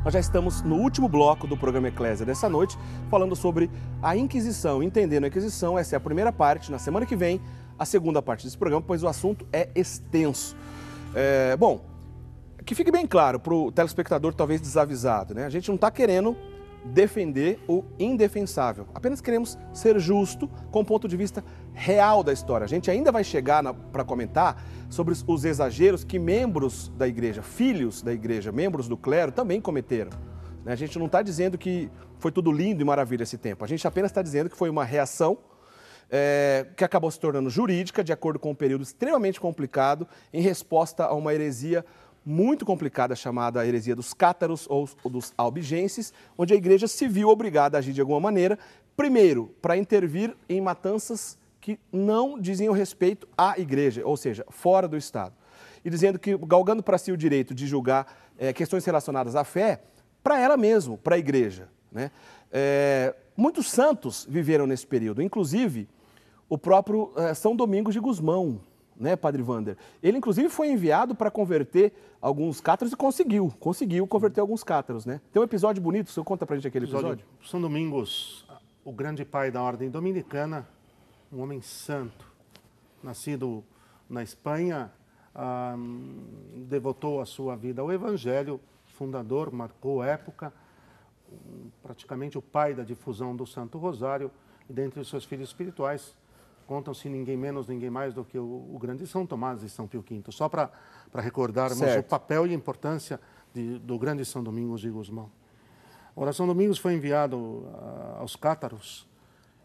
Nós já estamos no último bloco do programa Eclésia dessa noite, falando sobre a Inquisição, entendendo a Inquisição. Essa é a primeira parte, na semana que vem, a segunda parte desse programa, pois o assunto é extenso. Bom, que fique bem claro para o telespectador talvez desavisado, né? A gente não está querendo defender o indefensável, apenas queremos ser justo com o ponto de vista real da história. A gente ainda vai chegar para comentar sobre os exageros que membros da igreja, filhos da igreja, membros do clero também cometeram. A gente não está dizendo que foi tudo lindo e maravilha esse tempo, a gente apenas está dizendo que foi uma reação que acabou se tornando jurídica, de acordo com um período extremamente complicado, em resposta a uma heresia muito complicada chamada heresia dos cátaros ou dos albigenses, onde a igreja se viu obrigada a agir de alguma maneira, primeiro, para intervir em matanças que não diziam respeito à igreja, ou seja, fora do Estado. E dizendo que, galgando para si o direito de julgar questões relacionadas à fé, para ela mesma, para a igreja, né? Muitos santos viveram nesse período, inclusive o próprio São Domingos de Gusmão, né, Padre Wander? Ele, inclusive, foi enviado para converter alguns cátaros e conseguiu converter alguns cátaros, né? Tem um episódio bonito, o senhor conta pra gente aquele episódio? São Domingos, o grande pai da ordem dominicana, um homem santo, nascido na Espanha, devotou a sua vida ao Evangelho, fundador, marcou época, praticamente o pai da difusão do Santo Rosário, e dentre os seus filhos espirituais, contam-se ninguém menos, ninguém mais do que o grande São Tomás e São Pio V. Só para recordarmos o papel e a importância do grande São Domingos de Gusmão. Ora, São Domingos foi enviado aos cátaros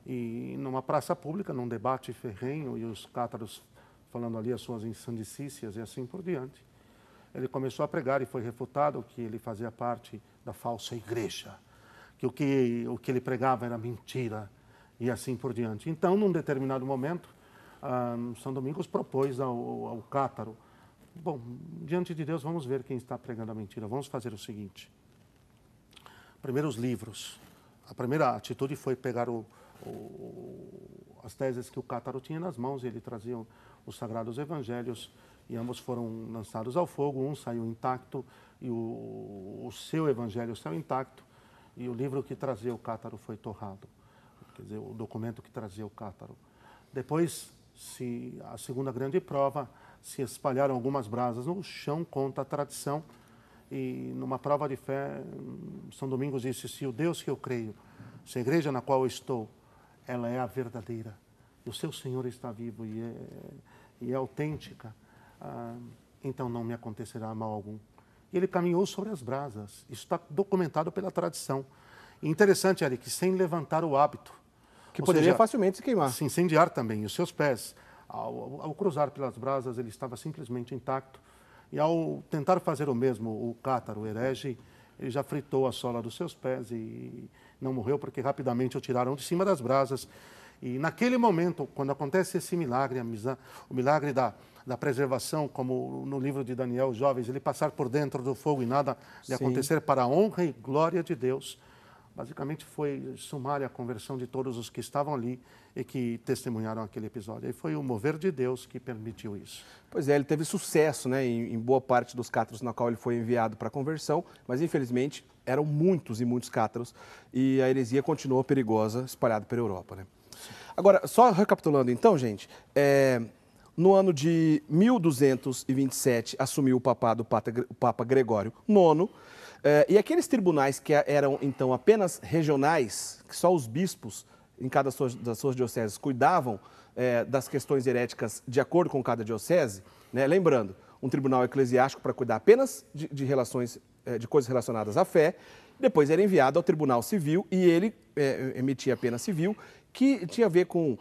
e numa praça pública, num debate ferrenho, e os cátaros falando ali as suas insandicícias e assim por diante. Ele começou a pregar e foi refutado que ele fazia parte da falsa igreja, que o que ele pregava era mentira, e assim por diante. Então, num determinado momento, São Domingos propôs ao cátaro: bom, diante de Deus, vamos ver quem está pregando a mentira. Vamos fazer o seguinte. Primeiro, os livros. A primeira atitude foi pegar as teses que o cátaro tinha nas mãos, e ele trazia os sagrados evangelhos, e ambos foram lançados ao fogo. Um saiu intacto, e o seu evangelho saiu intacto, e o livro que trazia o cátaro foi torrado. Quer dizer, o documento que trazia o cátaro. Depois, a segunda grande prova, se espalharam algumas brasas no chão, conta a tradição, e numa prova de fé, São Domingos disse: se o Deus que eu creio, se a igreja na qual eu estou, ela é a verdadeira, e o seu Senhor está vivo e é autêntica, então não me acontecerá mal algum. E ele caminhou sobre as brasas. Isso está documentado pela tradição. E interessante, Eric, sem levantar o hábito. Que poderia facilmente se queimar. Se incendiar também. Os seus pés, ao cruzar pelas brasas, ele estava simplesmente intacto. E ao tentar fazer o mesmo, o cátaro, o herege, ele já fritou a sola dos seus pés e não morreu, porque rapidamente o tiraram de cima das brasas. E naquele momento, quando acontece esse milagre, o milagre da preservação, como no livro de Daniel, os jovens, ele passar por dentro do fogo e nada de acontecer, para a honra e glória de Deus. Basicamente foi sumária a conversão de todos os que estavam ali e que testemunharam aquele episódio. E foi o mover de Deus que permitiu isso. Pois é, ele teve sucesso, né, em boa parte dos cátaros na qual ele foi enviado para a conversão, mas infelizmente eram muitos e muitos cátaros, e a heresia continuou perigosa, espalhada pela Europa, né? Agora, só recapitulando então, gente, no ano de 1227 assumiu o papado o Papa Gregório IX, e aqueles tribunais que eram, então, apenas regionais, que só os bispos em cada das suas dioceses cuidavam das questões heréticas de acordo com cada diocese, né? Lembrando, um tribunal eclesiástico para cuidar apenas de relações, de coisas relacionadas à fé, depois era enviado ao tribunal civil e ele emitia a pena civil, que tinha a ver com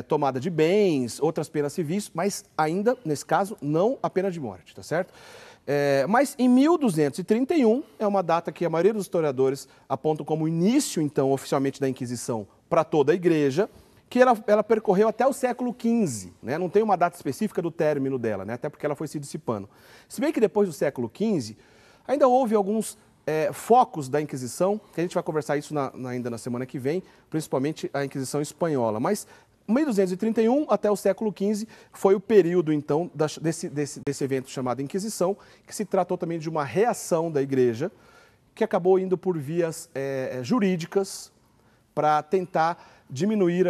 tomada de bens, outras penas civis, mas ainda, nesse caso, não a pena de morte, tá certo? Mas em 1231, é uma data que a maioria dos historiadores apontam como início, então, oficialmente da Inquisição para toda a Igreja, que ela percorreu até o século XV, né? Não tem uma data específica do término dela, né? Até porque ela foi se dissipando. Se bem que depois do século XV, ainda houve alguns focos da Inquisição, que a gente vai conversar isso ainda na semana que vem, principalmente a Inquisição espanhola, mas 1231 até o século XV foi o período, então, desse evento chamado Inquisição, que se tratou também de uma reação da Igreja, que acabou indo por vias jurídicas para tentar diminuir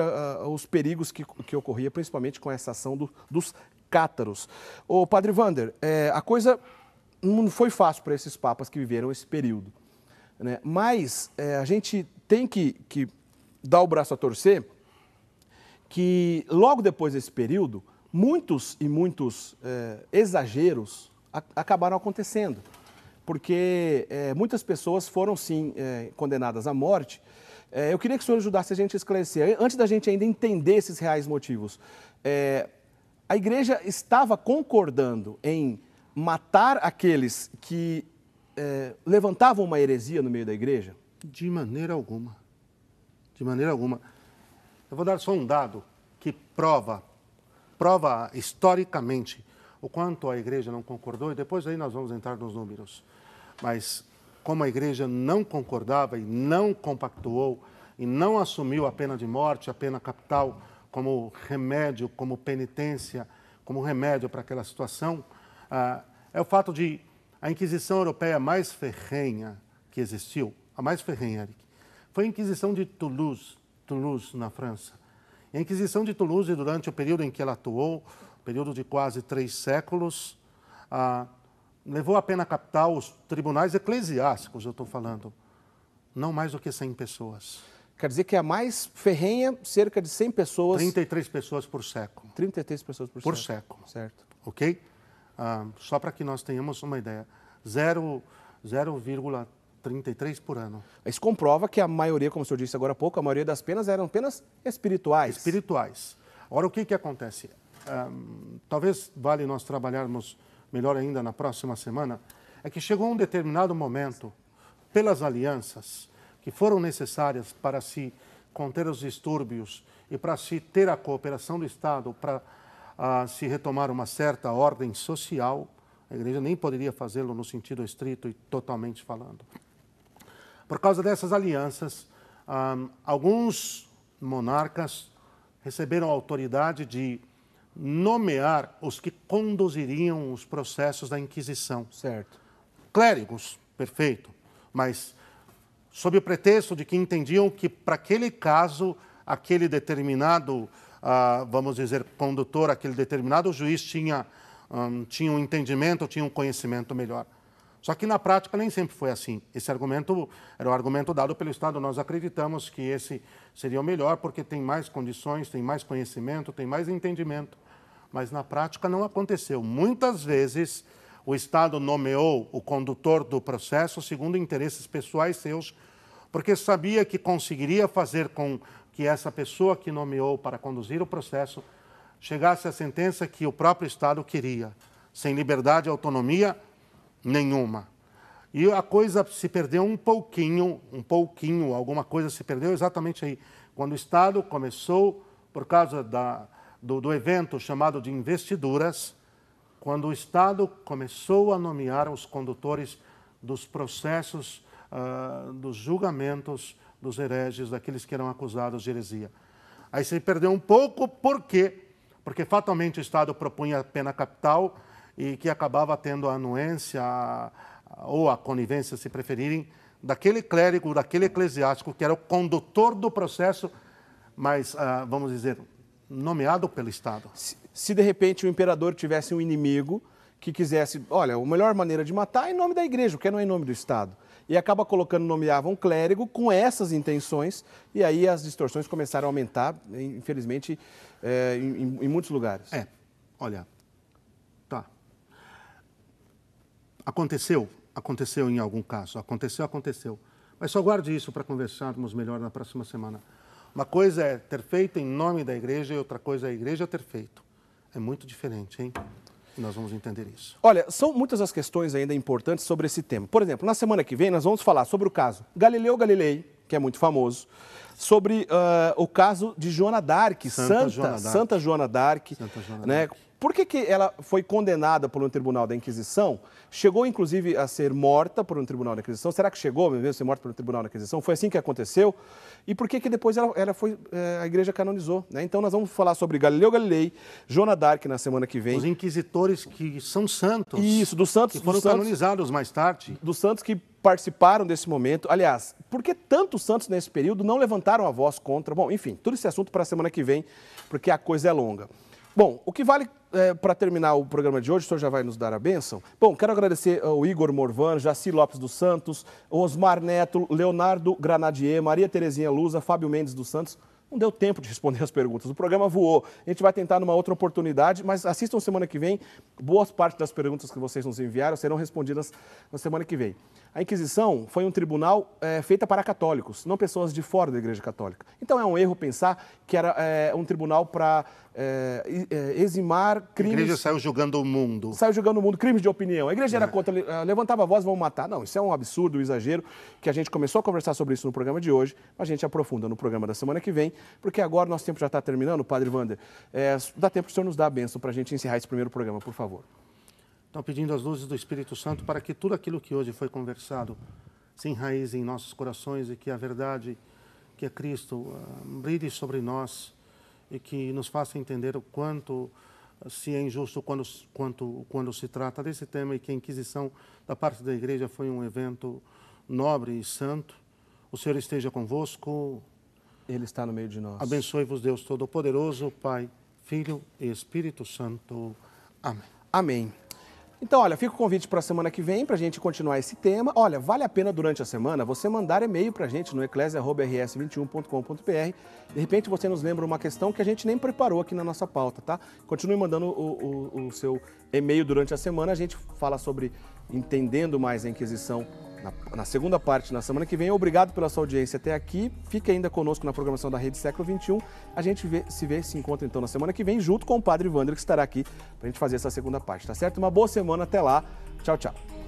os perigos que ocorria, principalmente com essa ação dos cátaros. Ô, Padre Wander, a coisa não foi fácil para esses papas que viveram esse período, né? Mas a gente tem que dar o braço a torcer que logo depois desse período, muitos exageros acabaram acontecendo, porque muitas pessoas foram sim condenadas à morte. Eu queria que o senhor ajudasse a gente a esclarecer, antes da gente ainda entender esses reais motivos. A igreja estava concordando em matar aqueles que levantavam uma heresia no meio da igreja? De maneira alguma. De maneira alguma. Eu vou dar só um dado que prova historicamente o quanto a igreja não concordou, e depois aí nós vamos entrar nos números. Mas como a igreja não concordava e não compactuou e não assumiu a pena de morte, a pena capital, como remédio, como penitência, como remédio para aquela situação, é o fato de a Inquisição Europeia mais ferrenha que existiu, a mais ferrenha, Eric, foi a Inquisição de Toulouse, na França. E a Inquisição de Toulouse, durante o período em que ela atuou, período de quase 3 séculos, levou a pena capital os tribunais eclesiásticos, eu estou falando, não mais do que 100 pessoas. Quer dizer que a mais ferrenha, cerca de 100 pessoas... 33 pessoas por século. 33 pessoas por século. Certo. Ok? Só para que nós tenhamos uma ideia. 0,33 por ano. Isso comprova que a maioria, como o senhor disse agora há pouco, a maioria das penas eram penas espirituais. Espirituais. Agora, o que acontece? Talvez vale nós trabalharmos melhor ainda na próxima semana, é que chegou um determinado momento, pelas alianças que foram necessárias para se conter os distúrbios e para se ter a cooperação do Estado, para se retomar uma certa ordem social, a igreja nem poderia fazê-lo no sentido estrito e totalmente falando. Por causa dessas alianças, alguns monarcas receberam a autoridade de nomear os que conduziriam os processos da Inquisição. Certo. Clérigos, perfeito, mas sob o pretexto de que entendiam que para aquele caso, aquele determinado, vamos dizer, condutor, aquele determinado juiz tinha um entendimento, tinha um conhecimento melhor. Só que na prática nem sempre foi assim. Esse argumento era o argumento dado pelo Estado. Nós acreditamos que esse seria o melhor porque tem mais condições, tem mais conhecimento, tem mais entendimento. Mas na prática não aconteceu. Muitas vezes o Estado nomeou o condutor do processo segundo interesses pessoais seus, porque sabia que conseguiria fazer com que essa pessoa que nomeou para conduzir o processo chegasse à sentença que o próprio Estado queria, sem liberdade e autonomia nenhuma. E a coisa se perdeu um pouquinho, alguma coisa se perdeu exatamente aí. Quando o Estado começou, por causa do evento chamado de investiduras, quando o Estado começou a nomear os condutores dos processos, dos julgamentos dos hereges, daqueles que eram acusados de heresia. Aí se perdeu um pouco, por quê? Porque fatalmente o Estado propunha a pena capital e que acabava tendo a anuência ou a conivência, se preferirem, daquele clérigo, daquele eclesiástico que era o condutor do processo, mas, vamos dizer, nomeado pelo Estado. Se de repente o imperador tivesse um inimigo que quisesse, olha, a melhor maneira de matar é em nome da igreja, porque não é em nome do Estado. E acaba nomeava um clérigo com essas intenções, e aí as distorções começaram a aumentar, infelizmente, em muitos lugares. Olha, tá. Aconteceu em algum caso, aconteceu. Mas só guarde isso para conversarmos melhor na próxima semana. Uma coisa é ter feito em nome da igreja e outra coisa é a igreja ter feito. É muito diferente, hein? E nós vamos entender isso. Olha, são muitas as questões ainda importantes sobre esse tema. Por exemplo, na semana que vem nós vamos falar sobre o caso Galileu Galilei, que é muito famoso, sobre o caso de Joana d'Arc, Santa Joana d'Arc. Né? Por que ela foi condenada por um tribunal da Inquisição? Chegou, inclusive, a ser morta por um tribunal da Inquisição? Será que chegou mesmo a ser morta por um tribunal da Inquisição? Foi assim que aconteceu? E por que depois a igreja canonizou? Né? Então, nós vamos falar sobre Galileu Galilei, Joana d'Arc na semana que vem. Os inquisitores que são santos. Isso, dos santos. Que foram canonizados mais tarde. Dos santos que participaram desse momento. Aliás, por que tantos santos nesse período não levantaram a voz contra? Bom, enfim, todo esse assunto para a semana que vem, porque a coisa é longa. Bom, o que vale para terminar o programa de hoje, o senhor já vai nos dar a bênção? Bom, quero agradecer ao Igor Morvan, Jaci Lopes dos Santos, Osmar Neto, Leonardo Granadier, Maria Terezinha Luza, Fábio Mendes dos Santos. Não deu tempo de responder as perguntas, o programa voou. A gente vai tentar numa outra oportunidade, mas assistam semana que vem. Boas partes das perguntas que vocês nos enviaram serão respondidas na semana que vem. A Inquisição foi um tribunal feita para católicos, não pessoas de fora da Igreja Católica. Então é um erro pensar que era um tribunal para eximar crimes... A Igreja saiu julgando o mundo. Saiu julgando o mundo, crimes de opinião. A Igreja era contra, levantava a voz, vão matar. Não, isso é um absurdo, um exagero, que a gente começou a conversar sobre isso no programa de hoje, a gente aprofunda no programa da semana que vem, porque agora nosso tempo já está terminando, Padre Wander. Dá tempo que o senhor nos dá a bênção para a gente encerrar esse primeiro programa, por favor. Então, pedindo as luzes do Espírito Santo para que tudo aquilo que hoje foi conversado se enraize em nossos corações e que a verdade, que é Cristo, brilhe sobre nós e que nos faça entender o quanto se é injusto quando se trata desse tema e que a Inquisição da parte da Igreja foi um evento nobre e santo. O Senhor esteja convosco. Ele está no meio de nós. Abençoe-vos Deus Todo-Poderoso, Pai, Filho e Espírito Santo. Amém. Amém. Então, olha, fica o convite para a semana que vem para a gente continuar esse tema. Olha, vale a pena durante a semana você mandar e-mail para a gente no eclesia@rs21.com.br. De repente você nos lembra uma questão que a gente nem preparou aqui na nossa pauta, tá? Continue mandando o seu e-mail durante a semana. A gente fala sobre entendendo mais a Inquisição na segunda parte, na semana que vem. Obrigado pela sua audiência até aqui. Fique ainda conosco na programação da Rede Século XXI. A gente se encontra então na semana que vem, junto com o Padre Wander, que estará aqui para a gente fazer essa segunda parte, tá certo? Uma boa semana, até lá. Tchau, tchau.